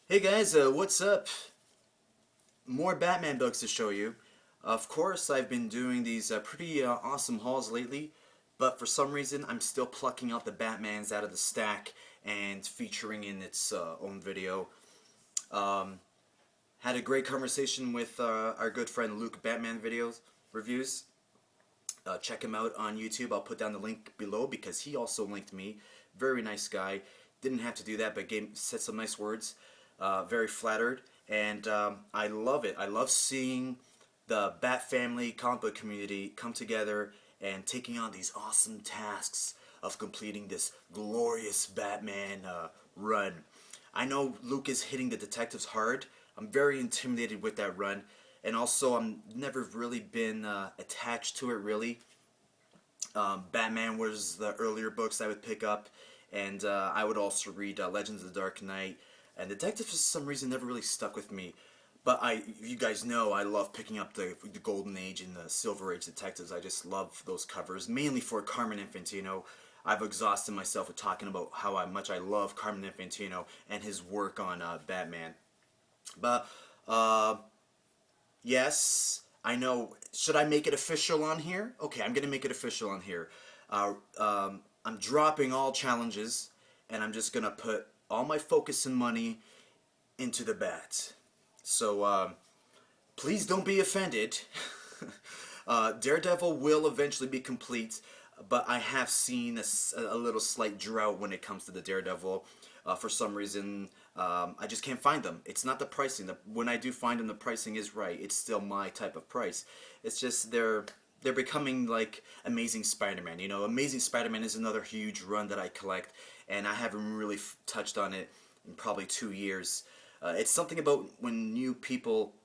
Hey guys, what's up? More Batman books to show you. Of course, I've been doing these pretty awesome hauls lately, but for some reason, I'm still plucking out the Batmans out of the stack and featuring in its own video. Um, Had a great conversation with our good friend Luke Batman videos reviews. Check him out on YouTube. I'll put down the link below because he also linked me. Very nice guy. Didn't have to do that, but said some nice words. Very flattered, and I love it. I love seeing the Bat Family comic book community come together and taking on these awesome tasks of completing this glorious Batman run. I know Luke is hitting the detectives hard. I'm very intimidated with that run, and also I'm never really been attached to it really. Batman was the earlier books I would pick up, and I would also read Legends of the Dark Knight. And Detective for some reason never really stuck with me. But you guys know, I love picking up the Golden Age and the Silver Age detectives. I just love those covers, mainly for Carmen Infantino. I've exhausted myself with talking about how much I love Carmen Infantino and his work on Batman. But yes, I know. Should I make it official on here? Okay, I'm gonna make it official on here. I'm dropping all challenges, and I'm just gonna put all my focus and money into the bat. So please don't be offended. Daredevil will eventually be complete, but I have seen a little slight drought when it comes to the Daredevil. For some reason, I just can't find them. It's not the pricing. When I do find them, the pricing is right. It's still my type of price. It's just they're becoming like Amazing Spider-Man. You know, Amazing Spider-Man is another huge run that I collect, and I haven't really touched on it in probably 2 years. It's something about when new people,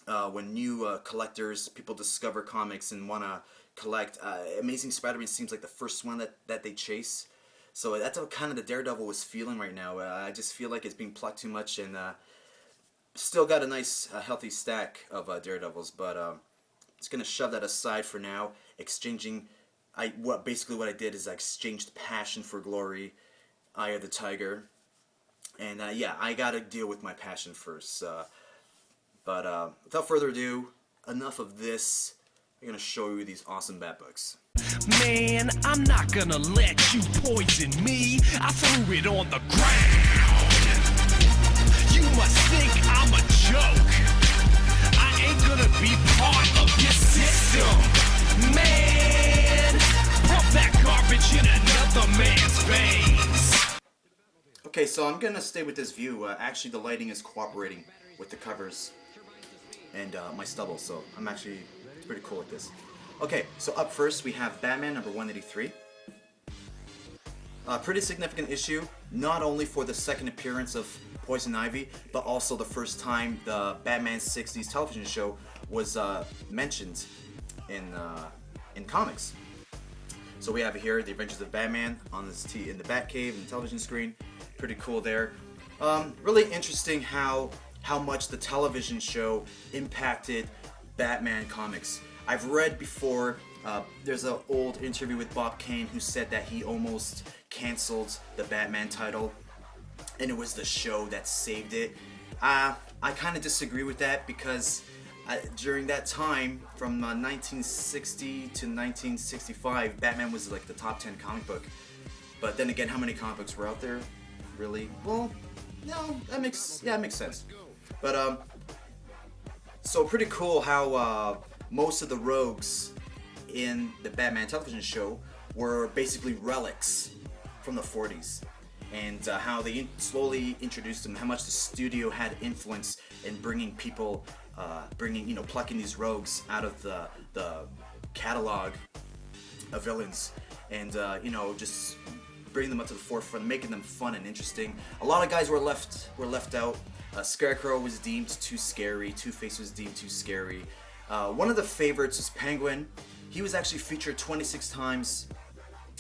when new collectors, people discover comics and want to collect. Amazing Spider-Man seems like the first one that they chase. So that's what kind of the Daredevil was feeling right now. I just feel like it's being plucked too much, and still got a nice, healthy stack of Daredevils, but just gonna shove that aside for now. Exchanging, basically what I did is I exchanged passion for glory, Eye of the Tiger, and yeah, I gotta deal with my passion first. But without further ado, enough of this. I'm gonna show you these awesome Bat books. Man, I'm not gonna let you poison me. I threw it on the ground. You must think I'm a joke. I ain't gonna be part of your system. Man, pump that garbage in another man's veins. Okay, so I'm gonna stay with this view. Actually, the lighting is cooperating with the covers and my stubble, so I'm actually pretty cool with this. Okay, so up first we have Batman number 183. Pretty significant issue, not only for the second appearance of Poison Ivy, but also the first time the Batman 60s television show was mentioned in comics. So we have here the Adventures of Batman on this in the Batcave and the television screen. Pretty cool there. Really interesting how much the television show impacted Batman comics. I've read before, there's an old interview with Bob Kane who said that he almost canceled the Batman title, and it was the show that saved it. I kind of disagree with that because during that time, from 1960 to 1965, Batman was like the top 10 comic book. But then again, how many comic books were out there? Really? Well, no, that makes sense. But so pretty cool how most of the rogues in the Batman television show were basically relics from the 40s, and how they slowly introduced them, how much the studio had influence in bringing people, plucking these rogues out of the catalog of villains, and just bringing them up to the forefront, making them fun and interesting. A lot of guys were left out. Scarecrow was deemed too scary. Two-Face was deemed too scary. One of the favorites was Penguin. He was actually featured 26 times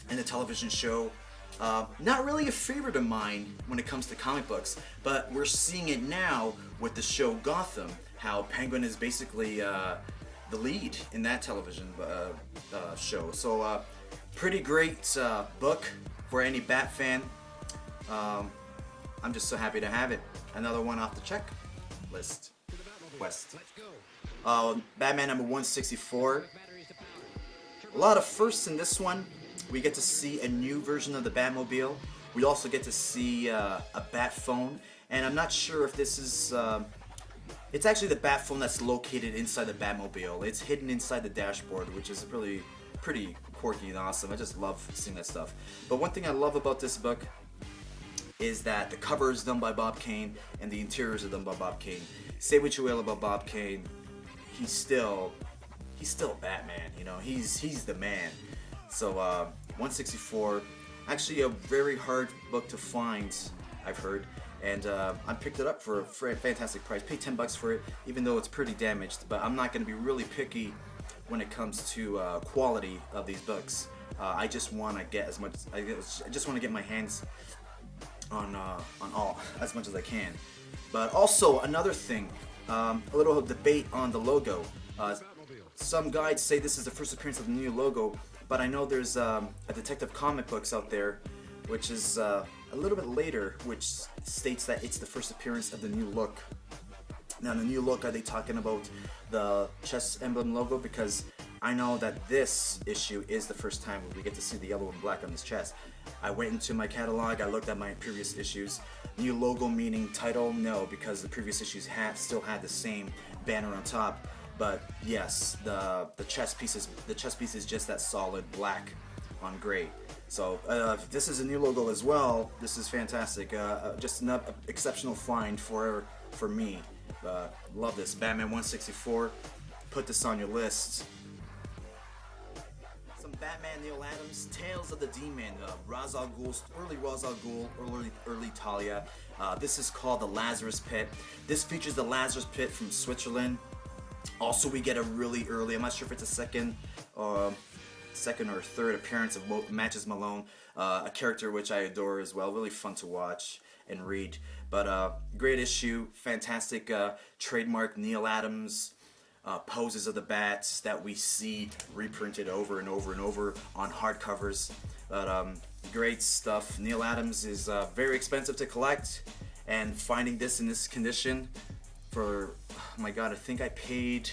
in the television show. Not really a favorite of mine when it comes to comic books, but we're seeing it now with the show Gotham, how Penguin is basically the lead in that television show. So pretty great book for any Bat fan. I'm just so happy to have it. Another one off the check list. Quest. Batman number 164. A lot of firsts in this one. We get to see a new version of the Batmobile. We also get to see a bat phone, and I'm not sure if this is. It's actually the bat phone that's located inside the Batmobile. It's hidden inside the dashboard, which is really pretty quirky and awesome. I just love seeing that stuff. But one thing I love about this book is that the cover is done by Bob Kane and the interiors are done by Bob Kane. Say what you will about Bob Kane, he's still Batman. You know, he's the man. So 164, actually a very hard book to find, I've heard, and I picked it up for a fantastic price. Paid $10 for it, even though it's pretty damaged. But I'm not going to be really picky when it comes to quality of these books. I just want to get as much. I just want to get my hands on all as much as I can. But also another thing, a little debate on the logo. Some guides say this is the first appearance of the new logo, but I know there's a Detective Comic Books out there, which is a little bit later, which states that it's the first appearance of the new look. Now, the new look, are they talking about the chess emblem logo? Because I know that this issue is the first time we get to see the yellow and black on this chest. I went into my catalog, I looked at my previous issues. New logo meaning title? No, because the previous issues still had the same banner on top. But yes, the chess piece is just that solid black on gray. So if this is a new logo as well, this is fantastic. Just an exceptional find for me. Love this. Batman 164. Put this on your list. Some Batman Neil Adams, Tales of the Demon, Ra's al Ghul, early Talia. This is called the Lazarus Pit. This features the Lazarus Pit from Switzerland. Also, we get a really early, I'm not sure if it's a second or third appearance of Matches Malone, a character which I adore as well. Really fun to watch and read. But great issue, fantastic trademark Neil Adams poses of the bats that we see reprinted over and over and over on hardcovers. But great stuff. Neil Adams is very expensive to collect, and finding this in this condition for, oh my god, I think I paid,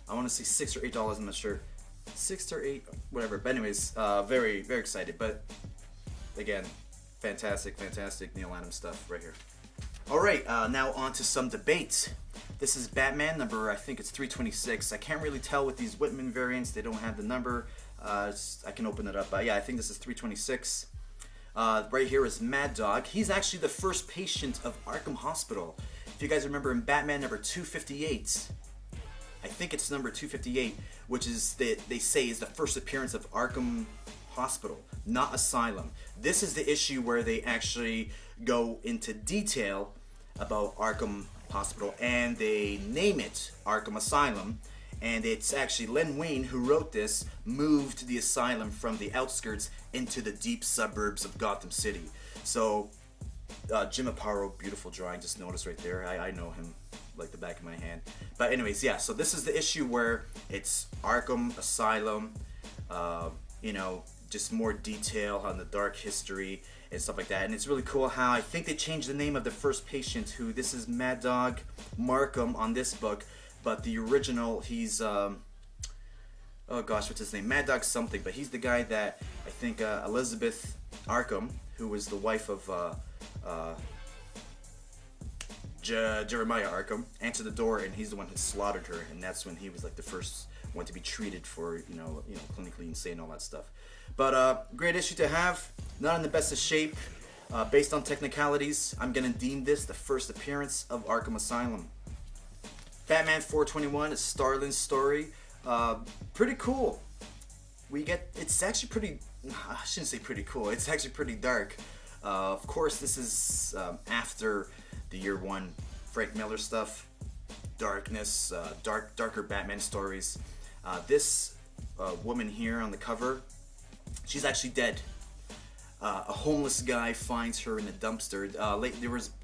I want to say $6 or $8, I'm not sure. 6 or 8, whatever. But anyways, very, very excited. But again, fantastic Neil Adams stuff right here. Alright, now on to some debates. This is Batman number, I think it's 326. I can't really tell with these Whitman variants, they don't have the number. I can open it up. Yeah, I think this is 326. Right here is Mad Dog. He's actually the first patient of Arkham Hospital. If you guys remember in Batman number 258, I think it's number 258, which is they say is the first appearance of Arkham Hospital, not Asylum. This is the issue where they actually go into detail about Arkham Hospital and they name it Arkham Asylum. And it's actually Len Wein who wrote this, moved the asylum from the outskirts into the deep suburbs of Gotham City. So Jim Aparo, beautiful drawing, just noticed right there. I know him like the back of my hand. But anyways, yeah, so this is the issue where it's Arkham Asylum, you know, just more detail on the dark history and stuff like that. And it's really cool how I think they changed the name of the first patient, who this is Mad Dog Markham on this book, but the original, he's oh gosh, what's his name? Mad Dog something, but he's the guy that I think Elizabeth Arkham, who was the wife of Jeremiah Arkham, answered the door, and he's the one who slaughtered her, and that's when he was like the first one to be treated for you know clinically insane, all that stuff. But great issue to have. Not in the best of shape. Based on technicalities, I'm gonna deem this the first appearance of Arkham Asylum. Batman 421 is Starlin's story. Pretty cool. It's actually pretty, I shouldn't say pretty cool, it's actually pretty dark. Of course, this is after the year one Frank Miller stuff, darkness, darker Batman stories. This woman here on the cover, she's actually dead. A homeless guy finds her in a dumpster.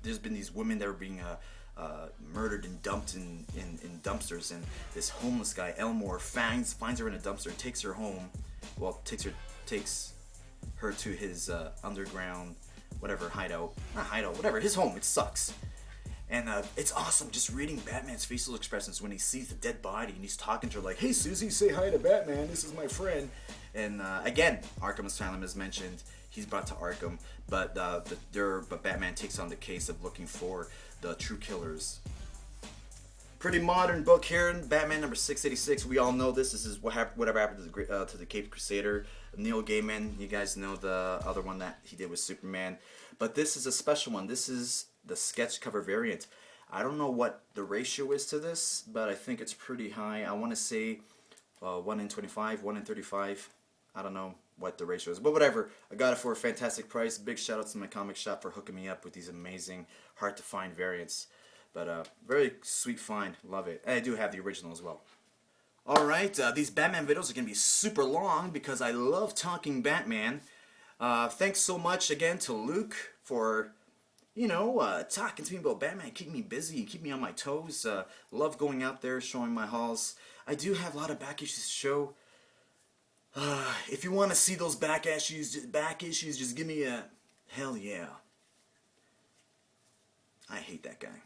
There's been these women that were being murdered and dumped in dumpsters, and this homeless guy Elmore finds her in a dumpster, takes her home. Well, takes her to his underground whatever hideout, not hideout, whatever, his home. It sucks. And it's awesome just reading Batman's facial expressions when he sees the dead body and he's talking to her like, "Hey Susie, say hi to Batman. This is my friend." And again, Arkham Asylum is mentioned. He's brought to Arkham, but Batman takes on the case of looking for the true killers. Pretty modern book here in Batman number 686. We all know this. This is whatever happened to the Caped Crusader. Neil Gaiman. You guys know the other one that he did with Superman. But this is a special one. This is the sketch cover variant. I don't know what the ratio is to this, but I think it's pretty high. I want to say 1 in 25, 1 in 35. I don't know what the ratio is, but whatever. I got it for a fantastic price. Big shout out to my comic shop for hooking me up with these amazing, hard to find variants. But very sweet find. Love it. And I do have the original as well. Alright, these Batman videos are going to be super long because I love talking Batman. Thanks so much again to Luke for, talking to me about Batman, keeping me busy, keeping me on my toes. Love going out there, showing my hauls. I do have a lot of back issues to show. If you want to see those back issues, just give me a hell yeah. I hate that guy.